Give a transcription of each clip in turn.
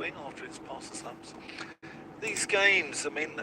swing after it's past the slumps. These games, I mean,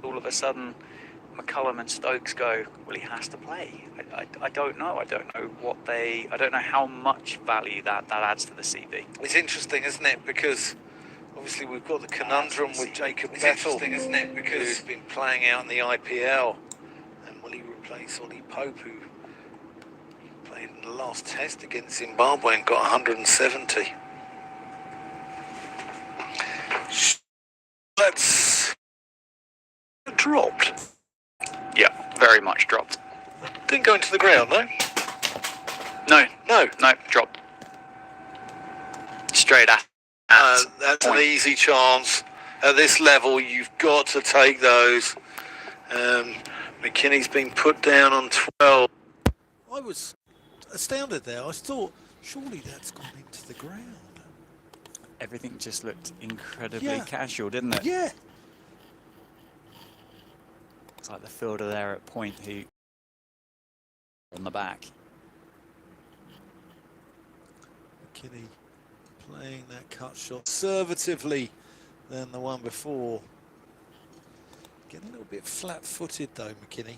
all of a sudden McCullum and Stokes go, well, he has to play. I don't know. I don't know how much value that adds to the CB. It's interesting, isn't it? Because obviously we've got the conundrum with Jacob Vettel, isn't it? Because who's been playing out in the IPL, and will he replace Ollie Pope, who played in the last test against Zimbabwe and got 170? That's dropped. Yeah, very much dropped. Didn't go into the ground, no? No, dropped. Straight at. That's an easy chance. At this level, you've got to take those. McKinney's been put down on 12. I was astounded there. I thought, surely that's gone into the ground. Everything just looked incredibly casual, didn't it? Yeah. It's like the fielder there at point who on the back. McKinney playing that cut shot conservatively than the one before. Getting a little bit flat-footed though, McKinney.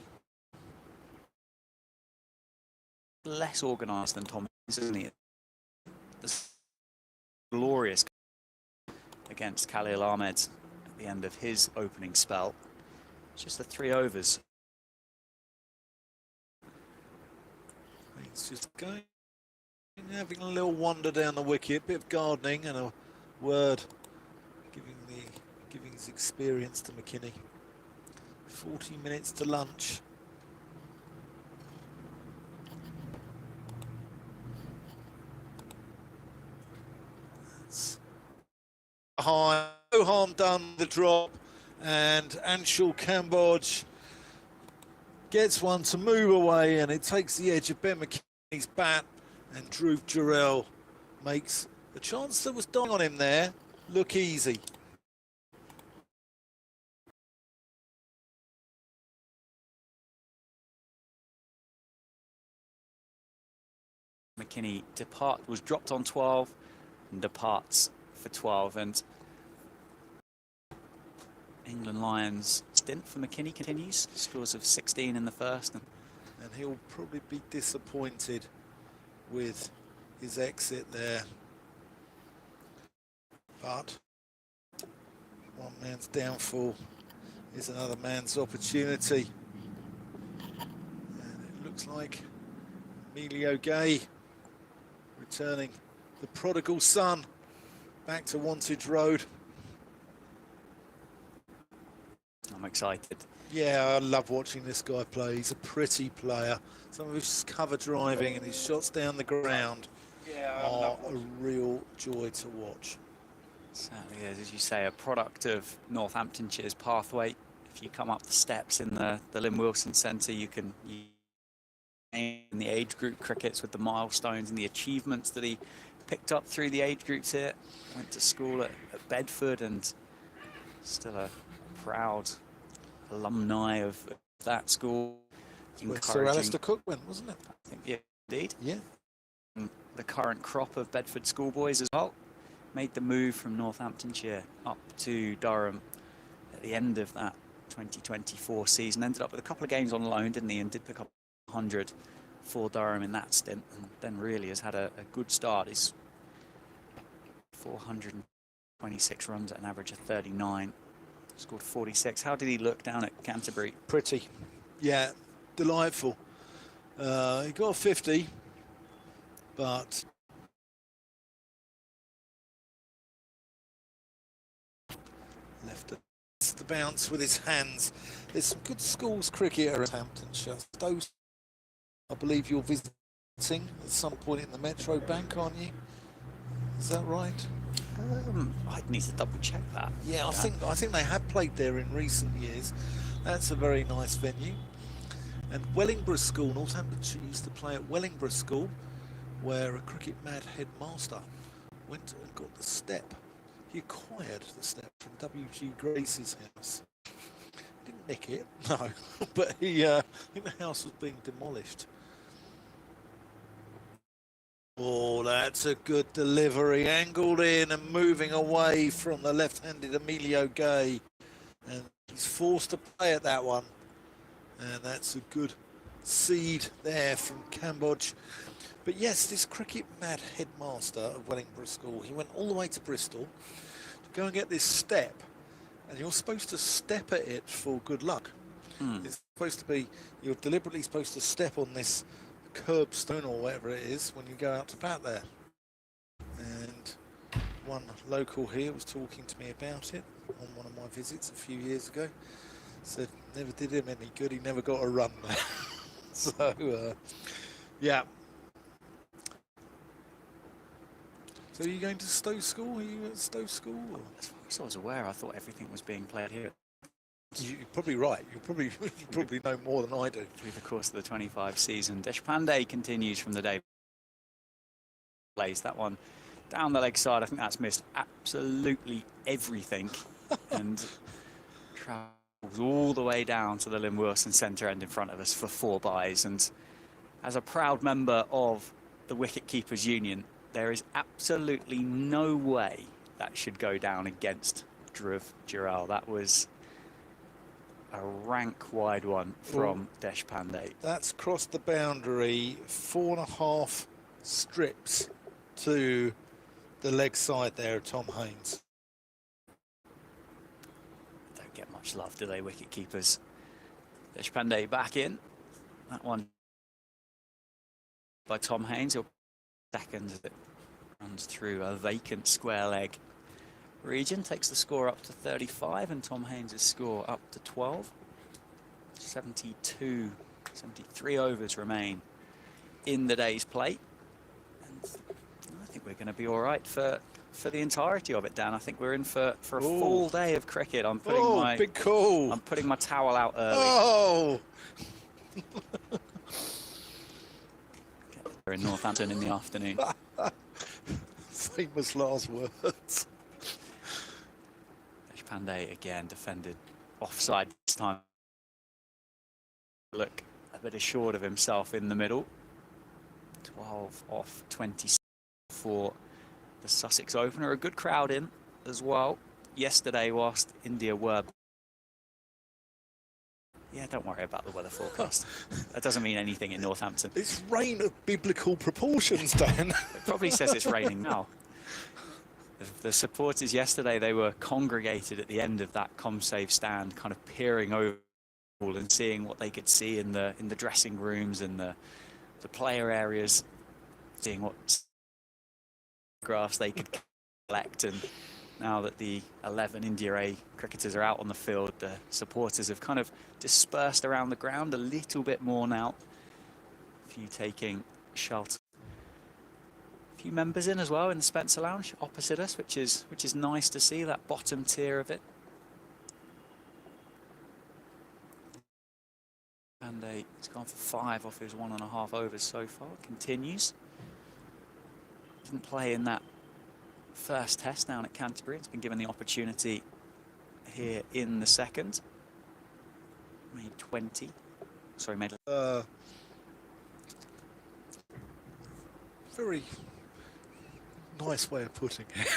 Less organised than Tom, isn't he? Glorious against Khalil Ahmed at the end of his opening spell. Just the 3 overs. He's just going, having a little wander down the wicket, bit of gardening and a word, giving his experience to McKinney. 40 minutes to lunch. That's high, no harm done the drop, and Anshul Kamboj gets one to move away, and it takes the edge of Ben McKinney's bat, and Dhruv Jurel makes the chance that was dying on him there look easy. McKinney was dropped on 12 and departs for 12, and England Lions stint for McKinney continues. Scores of 16 in the first. And he'll probably be disappointed with his exit there. But one man's downfall is another man's opportunity. And it looks like Emilio Gay returning, the prodigal son, back to Wantage Road. I'm excited. Yeah, I love watching this guy play. He's a pretty player. Some of his cover driving and his shots down the ground are a real joy to watch. Certainly is, as you say, a product of Northamptonshire's pathway. If you come up the steps in the Lynn Wilson Centre, you can in the age group crickets with the milestones and the achievements that he picked up through the age groups here. Went to school at Bedford, and still a proud alumni of that school. Sir Alistair Cook went, wasn't it? I think, yeah, indeed. Yeah. And the current crop of Bedford schoolboys as well made the move from Northamptonshire up to Durham at the end of that 2024 season. Ended up with a couple of games on loan, didn't he? And did pick up 100 for Durham in that stint, and then really has had a good start. He's 426 runs at an average of 39. Scored 46. How did he look down at Canterbury? Pretty. Yeah, delightful. He got a 50, but left the bounce with his hands. There's some good schools cricket at Hamptonshire. Those, I believe you're visiting at some point in the Metro Bank, aren't you? Is that right? I'd need to double check that. Yeah, I think they have played there in recent years. That's a very nice venue. And Wellingborough School, Northamptonshire used to play at Wellingborough School, where a cricket mad headmaster went and got the step. He acquired the step from W.G. Grace's house. Didn't nick it, no, but I think the house was being demolished. Oh, that's a good delivery, angled in and moving away from the left-handed Emilio Gay. And he's forced to play at that one. And that's a good seed there from Cambodge. But yes, this cricket mad headmaster of Wellingborough School, he went all the way to Bristol to go and get this step. And you're supposed to step at it for good luck. It's supposed to be, you're deliberately supposed to step on this curbstone or whatever it is when you go out to bat there. And one local here was talking to me about it on one of my visits a few years ago. Said never did him any good, he never got a run there. So yeah. So are you going to Stowe School? Are you at Stowe School? Or? As far as I was aware, I thought everything was being played here. You're probably right. You probably know more than I do. Through the course of the 25 season, Deshpande continues from the day plays that one down the leg side. I think that's missed absolutely everything and travels all the way down to the Lynn Wilson centre end in front of us for 4 byes. And as a proud member of the Wicket Keepers Union, there is absolutely no way that should go down against Dhruv Jurel. That was a rank wide one from Deshpande. That's crossed the boundary 4.5 strips to the leg side there of Tom Haines. Don't get much love, do they, wicket keepers? Deshpande back in. That one by Tom Haines. He'll second as it runs through a vacant square leg region. Takes the score up to 35 and Tom Haines' score up to 12. 73 overs remain in the day's play. And I think we're going to be all right for the entirety of it, Dan. I think we're in for a full day of cricket. I'm putting big call. I'm putting my towel out early. Oh! We're in Northampton in the afternoon. Famous last words. Deshpande again defended offside this time. Look a bit assured of himself in the middle. 12 off 20 for the Sussex opener. A good crowd in as well yesterday whilst India were. Yeah, don't worry about the weather forecast. That doesn't mean anything in Northampton. It's rain of biblical proportions, Dan. It probably says it's raining now. The supporters yesterday, they were congregated at the end of that ComSave stand, kind of peering over and seeing what they could see in the dressing rooms and the player areas, seeing what photographs they could collect. And now that the 11 India A cricketers are out on the field, the supporters have kind of dispersed around the ground a little bit more now. A few taking shelter. A few members in as well in the Spencer Lounge opposite us, which is nice to see, that bottom tier of it. And he's gone for 5 off his 1.5 overs so far. Continues. Didn't play in that first test down at Canterbury. It's been given the opportunity here in the second. Made 20. Sorry, made. Very nice way of putting it.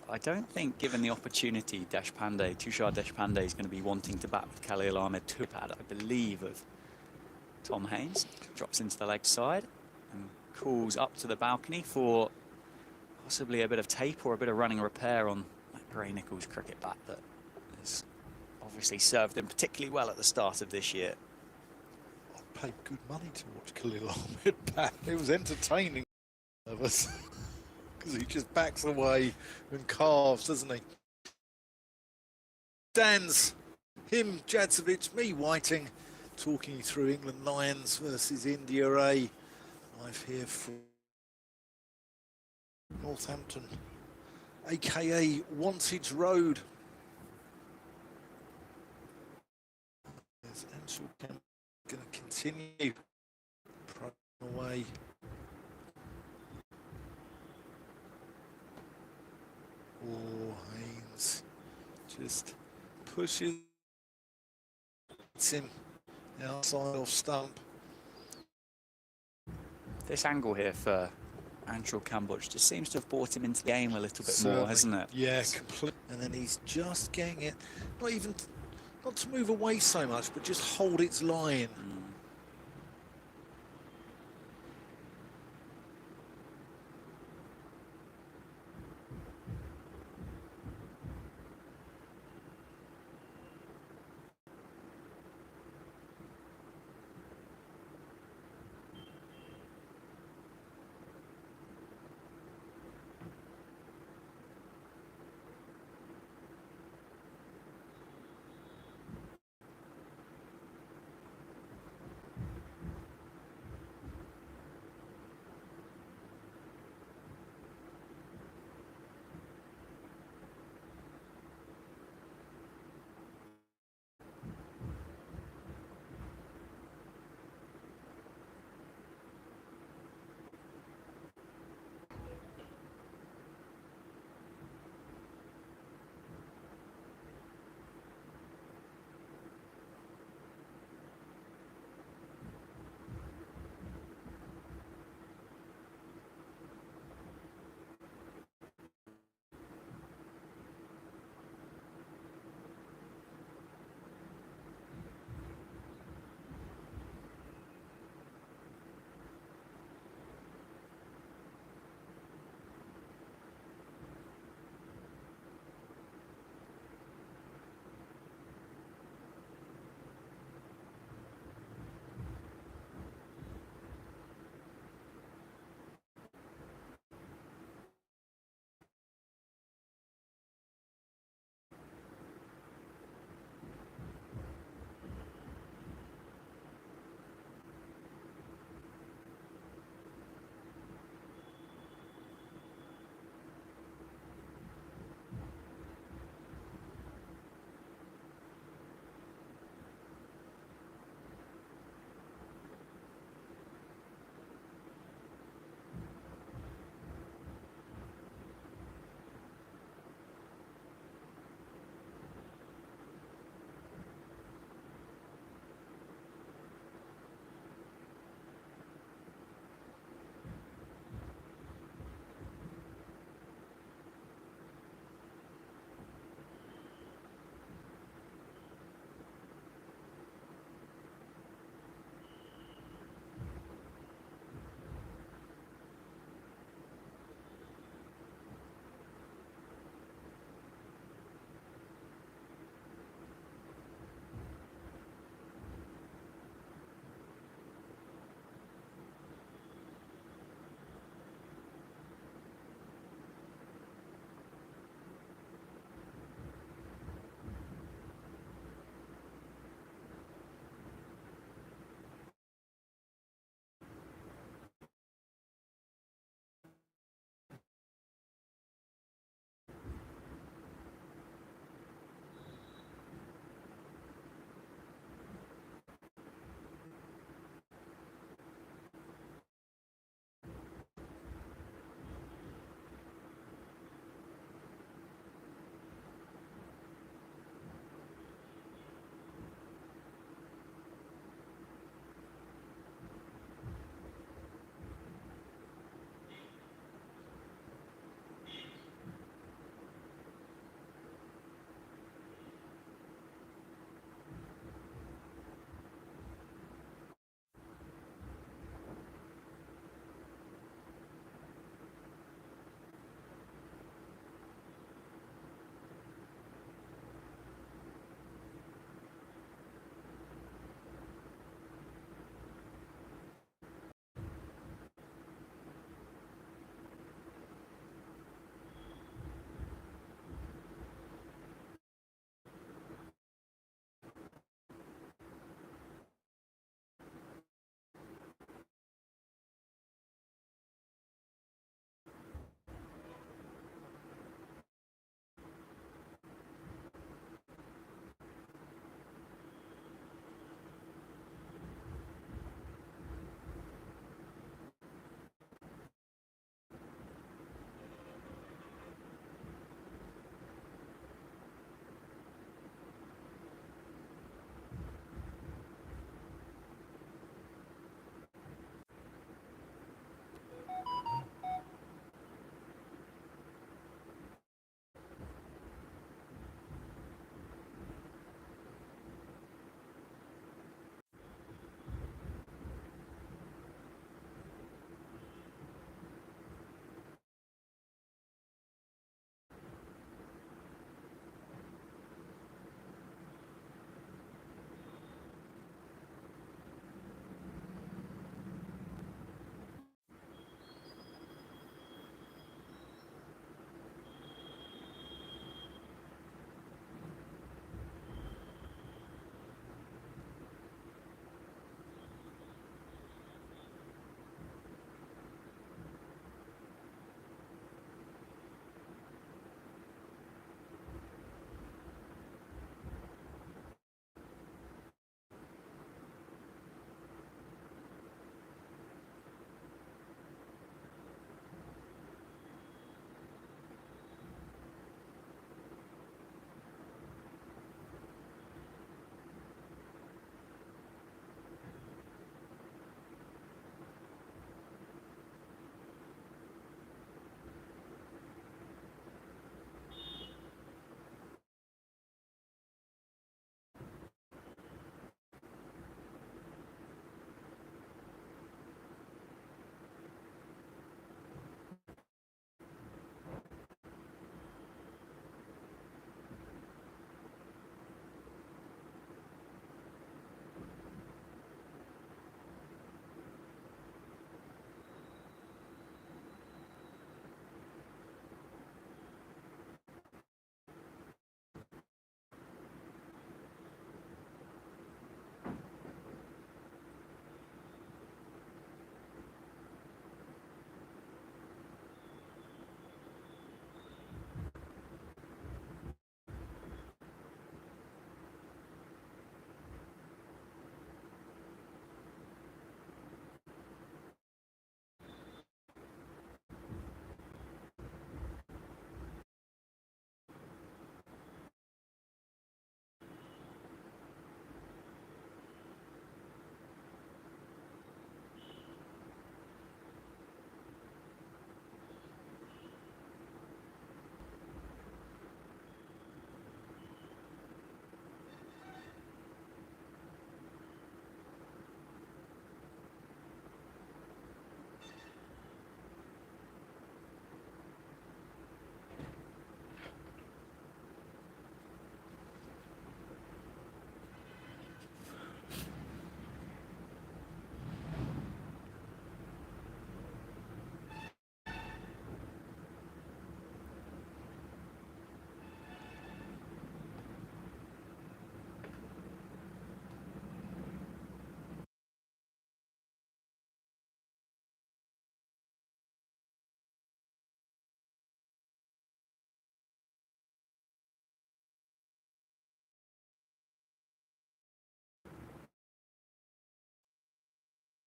I don't think, given the opportunity, Tushar Deshpande is going to be wanting to bat with Khalil Ahmed Tupad, I believe, of Tom Haines. Drops into the leg side and calls up to the balcony for possibly a bit of tape or a bit of running repair on that Gray Nichols cricket bat that has obviously served him particularly well at the start of this year. I paid good money to watch Khalil Ahmed bat. It was entertaining of us because he just backs away and carves, doesn't he? Stands him, Jadzovic, me, Whiting, talking you through England Lions versus India A. Live here from Northampton, aka Wantage Road. There's Anshul Kemp going to continue away. Oh, Haynes just pushes him outside off stump. This angle here for Anshul Kamboj just seems to have brought him into the game a little bit Certainly. more, hasn't it? Yeah, completely. And then he's just getting it, not to move away so much, but just hold its line.